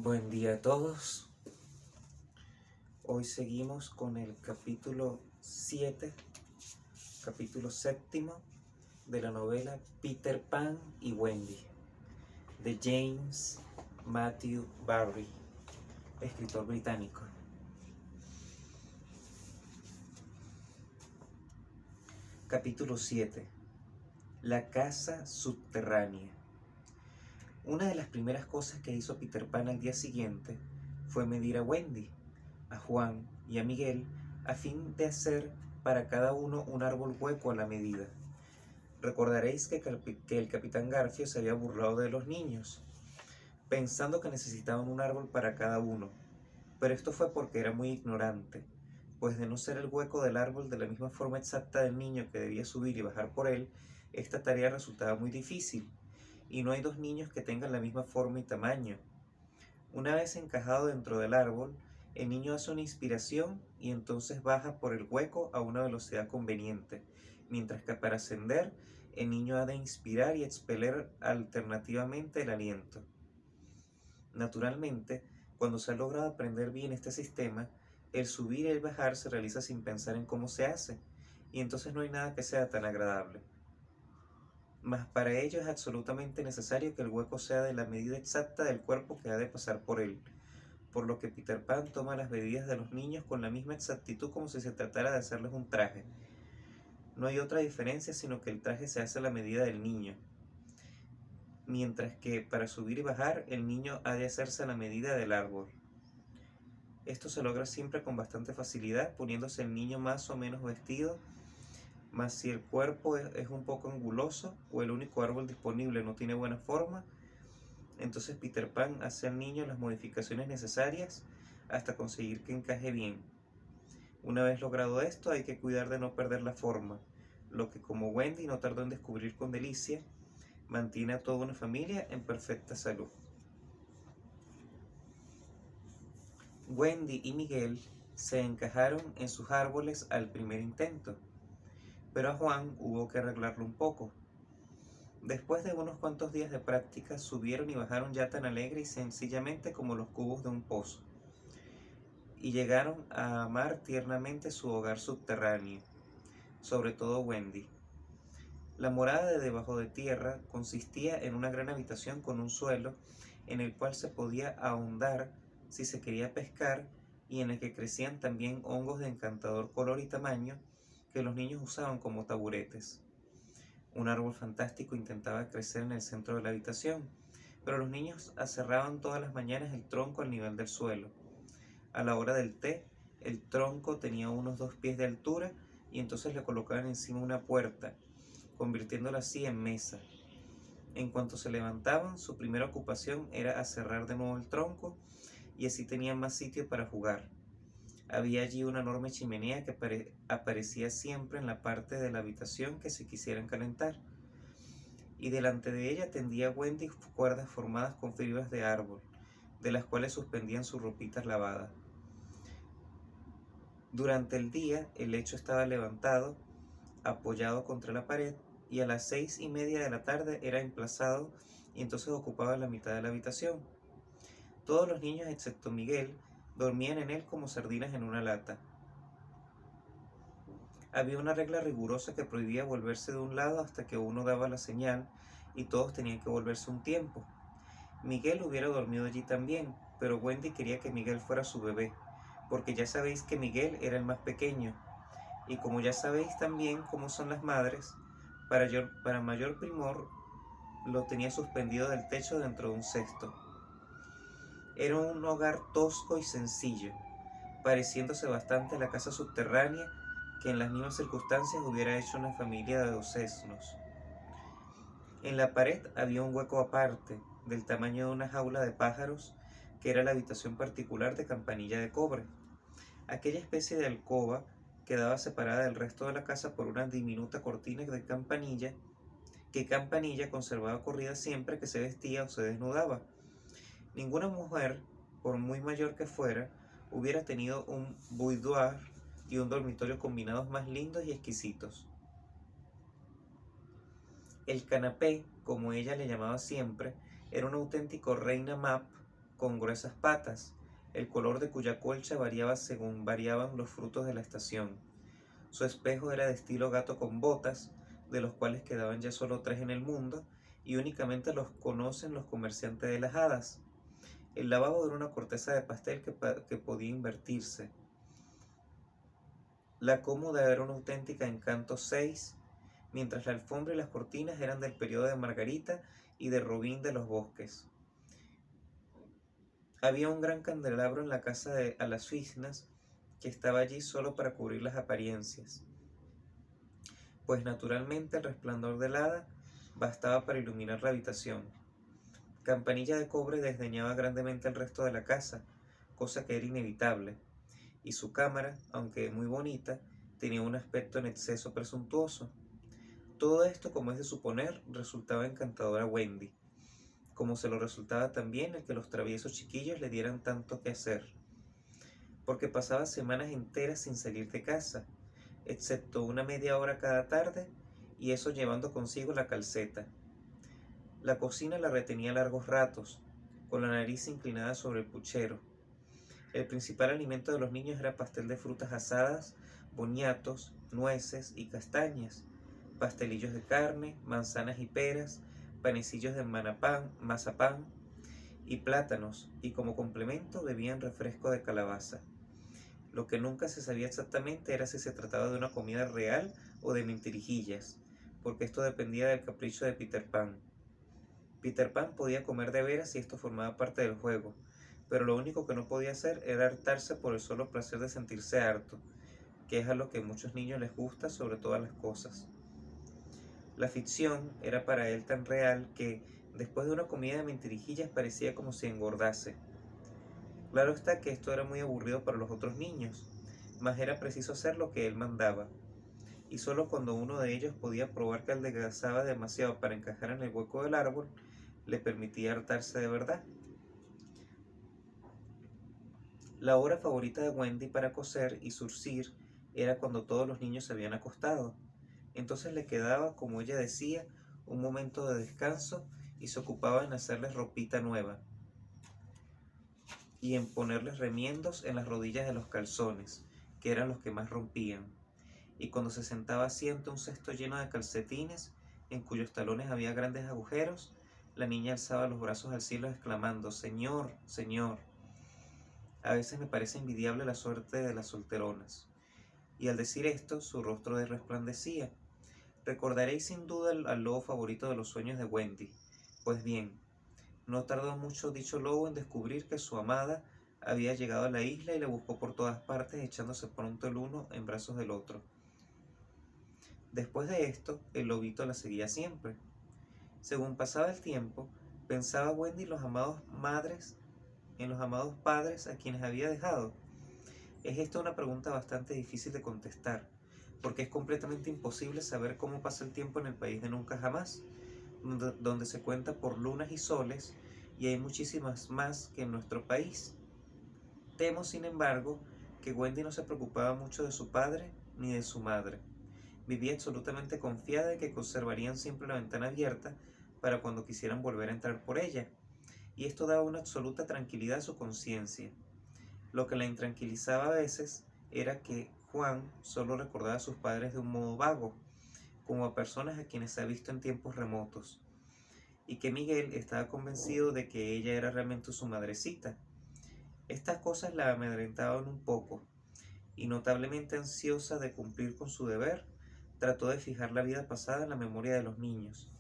Buen día a todos. Hoy seguimos con el capítulo 7, capítulo séptimo de la novela Peter Pan y Wendy, de James Matthew Barrie, escritor británico. Capítulo 7. La casa subterránea. Una de las primeras cosas que hizo Peter Pan al día siguiente fue medir a Wendy, a Juan y a Miguel a fin de hacer para cada uno un árbol hueco a la medida. Recordaréis que el capitán Garfio se había burlado de los niños, pensando que necesitaban un árbol para cada uno, pero esto fue porque era muy ignorante, pues de no ser el hueco del árbol de la misma forma exacta del niño que debía subir y bajar por él, esta tarea resultaba muy difícil, y no hay dos niños que tengan la misma forma y tamaño. Una vez encajado dentro del árbol, el niño hace una inspiración y entonces baja por el hueco a una velocidad conveniente, mientras que para ascender, el niño ha de inspirar y expeler alternativamente el aliento. Naturalmente, cuando se ha logrado aprender bien este sistema, el subir y el bajar se realiza sin pensar en cómo se hace, y entonces no hay nada que sea tan agradable. Mas para ello es absolutamente necesario que el hueco sea de la medida exacta del cuerpo que ha de pasar por él, por lo que Peter Pan toma las medidas de los niños con la misma exactitud como si se tratara de hacerles un traje. No hay otra diferencia sino que el traje se hace a la medida del niño, mientras que para subir y bajar el niño ha de hacerse a la medida del árbol. Esto se logra siempre con bastante facilidad, poniéndose el niño más o menos vestido, mas si el cuerpo es un poco anguloso o el único árbol disponible no tiene buena forma, entonces Peter Pan hace al niño las modificaciones necesarias hasta conseguir que encaje bien. Una vez logrado esto, hay que cuidar de no perder la forma, lo que, como Wendy no tardó en descubrir con delicia, mantiene a toda una familia en perfecta salud. Wendy y Miguel se encajaron en sus árboles al primer intento, pero a Juan hubo que arreglarlo un poco. Después de unos cuantos días de práctica, subieron y bajaron ya tan alegre y sencillamente como los cubos de un pozo, y llegaron a amar tiernamente su hogar subterráneo, sobre todo Wendy. La morada de debajo de tierra consistía en una gran habitación con un suelo en el cual se podía ahondar si se quería pescar y en el que crecían también hongos de encantador color y tamaño que los niños usaban como taburetes. Un árbol fantástico intentaba crecer en el centro de la habitación, pero los niños aserraban todas las mañanas el tronco al nivel del suelo. A la hora del té, el tronco tenía unos 2 pies de altura y entonces le colocaban encima una puerta, convirtiéndola así en mesa. En cuanto se levantaban, su primera ocupación era aserrar de nuevo el tronco y así tenían más sitio para jugar. Había allí una enorme chimenea que aparecía siempre en la parte de la habitación que se quisieran calentar, y delante de ella tendía Wendy cuerdas formadas con fibras de árbol, de las cuales suspendían sus ropitas lavadas. Durante el día el lecho estaba levantado, apoyado contra la pared, y a las 6:30 de la tarde era emplazado y entonces ocupaba la mitad de la habitación. Todos los niños, excepto Miguel, dormían en él como sardinas en una lata. Había una regla rigurosa que prohibía volverse de un lado hasta que uno daba la señal y todos tenían que volverse un tiempo. Miguel hubiera dormido allí también, pero Wendy quería que Miguel fuera su bebé, porque ya sabéis que Miguel era el más pequeño, y como ya sabéis también cómo son las madres, para mayor primor lo tenía suspendido del techo dentro de un cesto. Era un hogar tosco y sencillo, pareciéndose bastante a la casa subterránea que en las mismas circunstancias hubiera hecho una familia de 2 asnos. En la pared había un hueco aparte, del tamaño de una jaula de pájaros, que era la habitación particular de Campanilla de Cobre. Aquella especie de alcoba quedaba separada del resto de la casa por una diminuta cortina de campanilla, que Campanilla conservaba corrida siempre que se vestía o se desnudaba. Ninguna mujer, por muy mayor que fuera, hubiera tenido un boudoir y un dormitorio combinados más lindos y exquisitos. El canapé, como ella le llamaba siempre, era un auténtico reina map con gruesas patas, el color de cuya colcha variaba según variaban los frutos de la estación. Su espejo era de estilo gato con botas, de los cuales quedaban ya solo 3 en el mundo, y únicamente los conocen los comerciantes de las hadas. El lavabo era una corteza de pastel que podía invertirse. La cómoda era una auténtica Encanto 6, mientras la alfombra y las cortinas eran del periodo de Margarita y de Robín de los Bosques. Había un gran candelabro en la casa de a las Fisnas, que estaba allí solo para cubrir las apariencias, pues naturalmente el resplandor del hada bastaba para iluminar la habitación. Campanilla de cobre desdeñaba grandemente el resto de la casa, cosa que era inevitable, y su cámara, aunque muy bonita, tenía un aspecto en exceso presuntuoso. Todo esto, como es de suponer, resultaba encantador a Wendy, como se lo resultaba también el que los traviesos chiquillos le dieran tanto que hacer, porque pasaba semanas enteras sin salir de casa, excepto una media hora cada tarde, y eso llevando consigo la calceta. La cocina la retenía largos ratos, con la nariz inclinada sobre el puchero. El principal alimento de los niños era pastel de frutas asadas, boniatos, nueces y castañas, pastelillos de carne, manzanas y peras, panecillos de mazapán y plátanos, y como complemento bebían refresco de calabaza. Lo que nunca se sabía exactamente era si se trataba de una comida real o de mentirijillas, porque esto dependía del capricho de Peter Pan. Peter Pan podía comer de veras y esto formaba parte del juego, pero lo único que no podía hacer era hartarse por el solo placer de sentirse harto, que es a lo que a muchos niños les gusta sobre todas las cosas. La ficción era para él tan real que, después de una comida de mentirijillas, parecía como si engordase. Claro está que esto era muy aburrido para los otros niños, mas era preciso hacer lo que él mandaba, y solo cuando uno de ellos podía probar que adelgazaba demasiado para encajar en el hueco del árbol, le permitía hartarse de verdad. La hora favorita de Wendy para coser y zurcir era cuando todos los niños se habían acostado. Entonces le quedaba, como ella decía, un momento de descanso y se ocupaba en hacerles ropita nueva y en ponerles remiendos en las rodillas de los calzones, que eran los que más rompían. Y cuando se sentaba así ante un cesto lleno de calcetines, en cuyos talones había grandes agujeros, la niña alzaba los brazos al cielo exclamando: «Señor, Señor». A veces me parece envidiable la suerte de las solteronas. Y al decir esto, su rostro resplandecía. Recordaréis sin duda al lobo favorito de los sueños de Wendy. Pues bien, no tardó mucho dicho lobo en descubrir que su amada había llegado a la isla y la buscó por todas partes, echándose pronto el uno en brazos del otro. Después de esto, el lobito la seguía siempre. Según pasaba el tiempo, pensaba Wendy en los amados padres a quienes había dejado. Es esta una pregunta bastante difícil de contestar, porque es completamente imposible saber cómo pasa el tiempo en el país de nunca jamás, donde se cuenta por lunas y soles, y hay muchísimas más que en nuestro país. Temo, sin embargo, que Wendy no se preocupaba mucho de su padre ni de su madre. Vivía absolutamente confiada de que conservarían siempre la ventana abierta para cuando quisieran volver a entrar por ella, y esto daba una absoluta tranquilidad a su conciencia. Lo que la intranquilizaba a veces era que Juan solo recordaba a sus padres de un modo vago, como a personas a quienes ha visto en tiempos remotos, y que Miguel estaba convencido de que ella era realmente su madrecita. Estas cosas la amedrentaban un poco, y notablemente ansiosa de cumplir con su deber, trató de fijar la vida pasada en la memoria de los niños,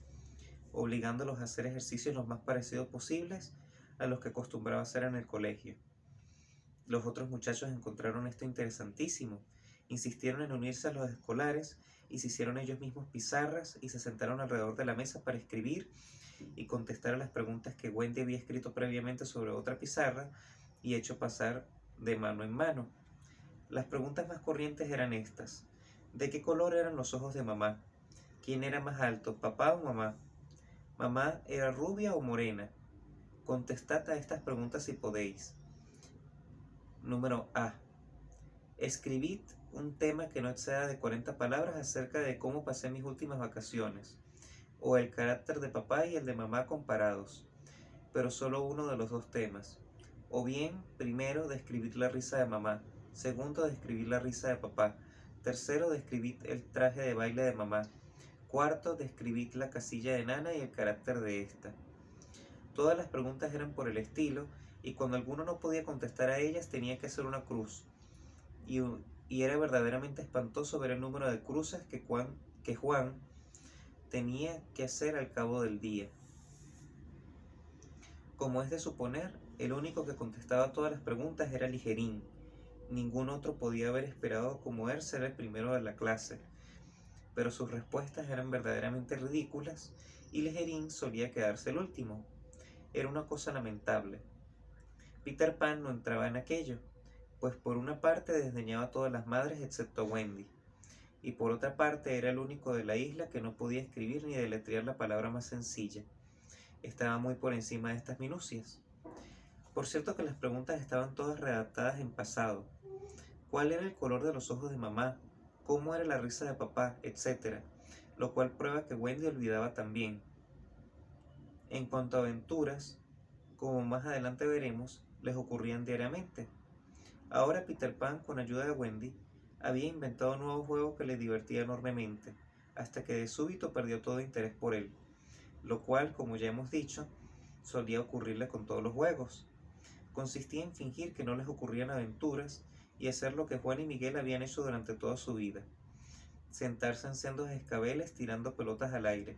obligándolos a hacer ejercicios los más parecidos posibles a los que acostumbraba hacer en el colegio. Los otros muchachos encontraron esto interesantísimo, insistieron en unirse a los escolares y se hicieron ellos mismos pizarras y se sentaron alrededor de la mesa para escribir y contestar a las preguntas que Wendy había escrito previamente sobre otra pizarra y hecho pasar de mano en mano. Las preguntas más corrientes eran estas: ¿de qué color eran los ojos de mamá? ¿Quién era más alto, papá o mamá? ¿Mamá era rubia o morena? Contestad a estas preguntas si podéis. Número A. Escribid un tema que no exceda de 40 palabras acerca de cómo pasé mis últimas vacaciones, o el carácter de papá y el de mamá comparados, pero solo uno de los dos temas. O bien, primero, describid la risa de mamá. Segundo, describid la risa de papá. Tercero, describid el traje de baile de mamá. Cuarto, describid la casilla de Nana y el carácter de esta. Todas las preguntas eran por el estilo, y cuando alguno no podía contestar a ellas tenía que hacer una cruz. Y era verdaderamente espantoso ver el número de cruces que Juan tenía que hacer al cabo del día. Como es de suponer, el único que contestaba todas las preguntas era Ligerín. Ningún otro podía haber esperado como él ser el primero de la clase, pero sus respuestas eran verdaderamente ridículas y Ligerín solía quedarse el último. Era una cosa lamentable. Peter Pan no entraba en aquello, pues por una parte desdeñaba a todas las madres excepto a Wendy, y por otra parte era el único de la isla que no podía escribir ni deletrear la palabra más sencilla. Estaba muy por encima de estas minucias. Por cierto que las preguntas estaban todas redactadas en pasado. ¿Cuál era el color de los ojos de mamá? ¿Cómo era la risa de papá? Etcétera. Lo cual prueba que Wendy olvidaba también. En cuanto a aventuras, como más adelante veremos, les ocurrían diariamente. Ahora Peter Pan, con ayuda de Wendy, había inventado un nuevo juego que le divertía enormemente, hasta que de súbito perdió todo interés por él, lo cual, como ya hemos dicho, solía ocurrirle con todos los juegos. Consistía en fingir que no les ocurrían aventuras y hacer lo que Juan y Miguel habían hecho durante toda su vida: sentarse en sendos escabeles tirando pelotas al aire,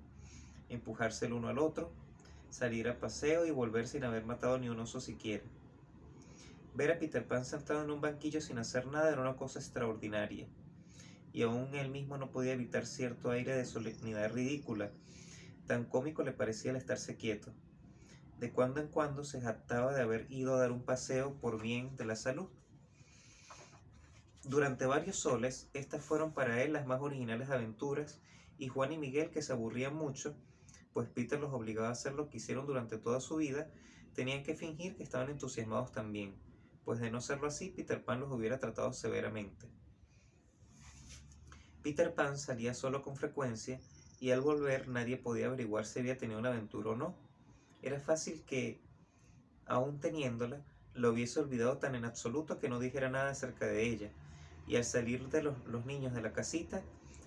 empujarse el uno al otro, salir a paseo y volver sin haber matado ni un oso siquiera. Ver a Peter Pan sentado en un banquillo sin hacer nada era una cosa extraordinaria, y aún él mismo no podía evitar cierto aire de solemnidad ridícula. Tan cómico le parecía el estarse quieto. De cuando en cuando se jactaba de haber ido a dar un paseo por bien de la salud. Durante varios soles, estas fueron para él las más originales aventuras, y Juan y Miguel, que se aburrían mucho, pues Peter los obligaba a hacer lo que hicieron durante toda su vida, tenían que fingir que estaban entusiasmados también, pues de no serlo así, Peter Pan los hubiera tratado severamente. Peter Pan salía solo con frecuencia, y al volver nadie podía averiguar si había tenido una aventura o no. Era fácil que, aún teniéndola, lo hubiese olvidado tan en absoluto que no dijera nada acerca de ella, y al salir de los niños de la casita,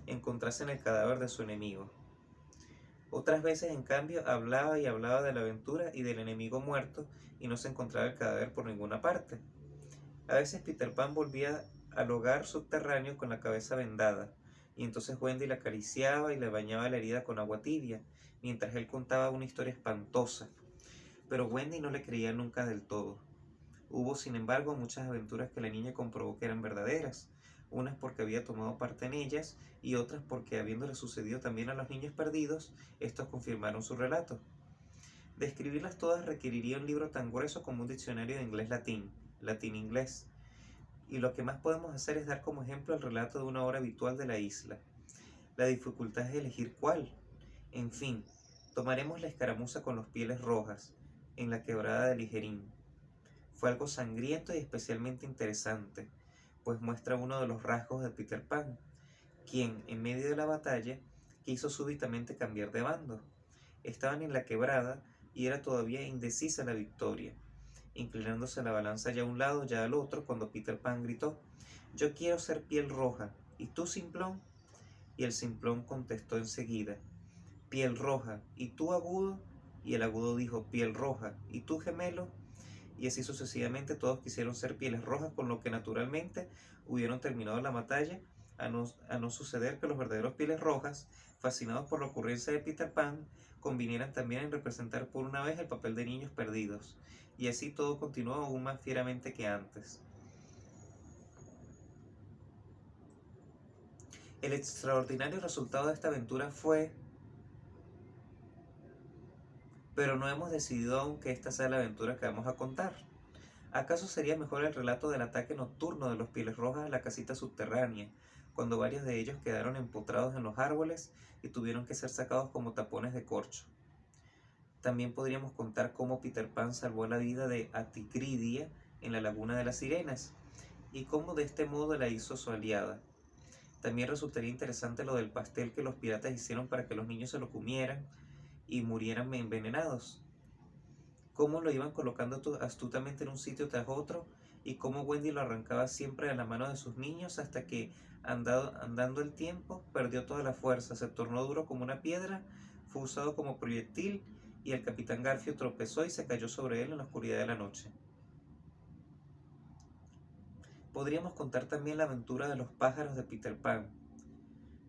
encontrasen el cadáver de su enemigo. Otras veces, en cambio, hablaba y hablaba de la aventura y del enemigo muerto, y no se encontraba el cadáver por ninguna parte. A veces Peter Pan volvía al hogar subterráneo con la cabeza vendada, y entonces Wendy le acariciaba y le bañaba la herida con agua tibia, mientras él contaba una historia espantosa. Pero Wendy no le creía nunca del todo. Hubo, sin embargo, muchas aventuras que la niña comprobó que eran verdaderas, unas porque había tomado parte en ellas y otras porque, habiéndole sucedido también a los niños perdidos, estos confirmaron su relato. Describirlas todas requeriría un libro tan grueso como un diccionario de inglés-latín, latín-inglés, y lo que más podemos hacer es dar como ejemplo el relato de una hora habitual de la isla. La dificultad es elegir cuál. En fin, tomaremos la escaramuza con los Pieles Rojas, en la quebrada de Ligerín. Fue algo sangriento y especialmente interesante, pues muestra uno de los rasgos de Peter Pan, quien, en medio de la batalla, quiso súbitamente cambiar de bando. Estaban en la quebrada y era todavía indecisa la victoria, inclinándose la balanza ya a un lado, ya al otro, cuando Peter Pan gritó: «Yo quiero ser Piel Roja, ¿y tú, Simplón?». Y el Simplón contestó enseguida: «Piel Roja, ¿y tú, Agudo?». Y el Agudo dijo: «Piel Roja, ¿y tú, Gemelo?». Y así sucesivamente todos quisieron ser Pieles Rojas, con lo que naturalmente hubieron terminado la batalla, a no suceder que los verdaderos Pieles Rojas, fascinados por la ocurrencia de Peter Pan, convinieran también en representar por una vez el papel de niños perdidos, y así todo continuó aún más fieramente que antes. El extraordinario resultado de esta aventura fue... Pero no hemos decidido aún que esta sea la aventura que vamos a contar. ¿Acaso sería mejor el relato del ataque nocturno de los Pieles Rojas a la casita subterránea, cuando varios de ellos quedaron empotrados en los árboles y tuvieron que ser sacados como tapones de corcho? También podríamos contar cómo Peter Pan salvó la vida de Aticridia en la Laguna de las Sirenas, y cómo de este modo la hizo su aliada. También resultaría interesante lo del pastel que los piratas hicieron para que los niños se lo comieran y murieran envenenados. cómo lo iban colocando astutamente en un sitio tras otro, y cómo Wendy lo arrancaba siempre de la mano de sus niños hasta que, andando el tiempo, perdió toda la fuerza, se tornó duro como una piedra, fue usado como proyectil, y el capitán Garfio tropezó y se cayó sobre él en la oscuridad de la noche. Podríamos contar también la aventura de los pájaros de Peter Pan,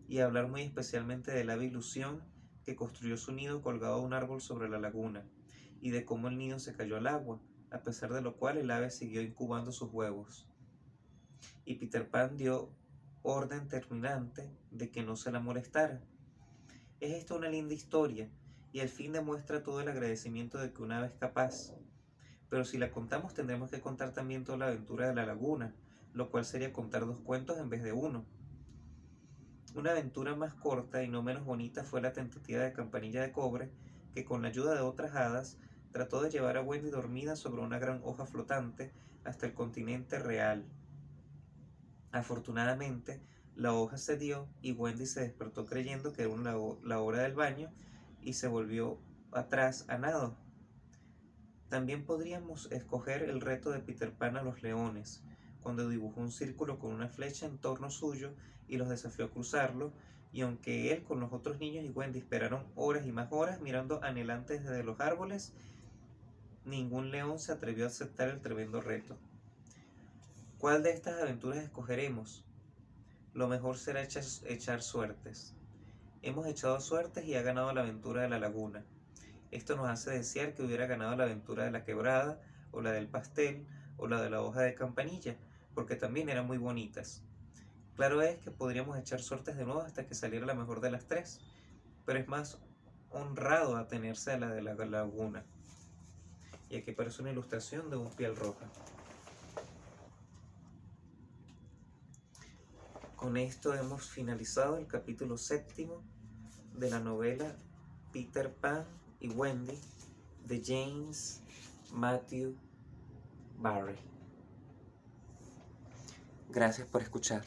y hablar muy especialmente del ave Ilusión, que construyó su nido colgado a un árbol sobre la laguna, y de cómo el nido se cayó al agua, a pesar de lo cual el ave siguió incubando sus huevos. Y Peter Pan dio orden terminante de que no se la molestara. Es esta una linda historia, y al fin demuestra todo el agradecimiento de que un ave es capaz. Pero si la contamos tendremos que contar también toda la aventura de la laguna, lo cual sería contar 2 cuentos en vez de uno. Una aventura más corta y no menos bonita fue la tentativa de Campanilla de Cobre, que con la ayuda de otras hadas trató de llevar a Wendy dormida sobre una gran hoja flotante hasta el continente real. Afortunadamente, la hoja cedió y Wendy se despertó creyendo que era la hora del baño y se volvió atrás a nado. También podríamos escoger el reto de Peter Pan a los leones, cuando dibujó un círculo con una flecha en torno suyo y los desafió a cruzarlo, y aunque él con los otros niños y Wendy esperaron horas y más horas mirando anhelantes desde los árboles, ningún león se atrevió a aceptar el tremendo reto. ¿Cuál de estas aventuras escogeremos? Lo mejor será echar suertes. Hemos echado suertes y ha ganado la aventura de la laguna. Esto nos hace desear que hubiera ganado la aventura de la quebrada, o la del pastel, o la de la hoja de campanilla, porque también eran muy bonitas. Claro es que podríamos echar suertes de nuevo hasta que saliera la mejor de las 3, pero es más honrado atenerse a la de la laguna. Y aquí aparece una ilustración de un piel roja. Con esto hemos finalizado el capítulo 7 de la novela Peter Pan y Wendy de James Matthew Barrie. Gracias por escuchar.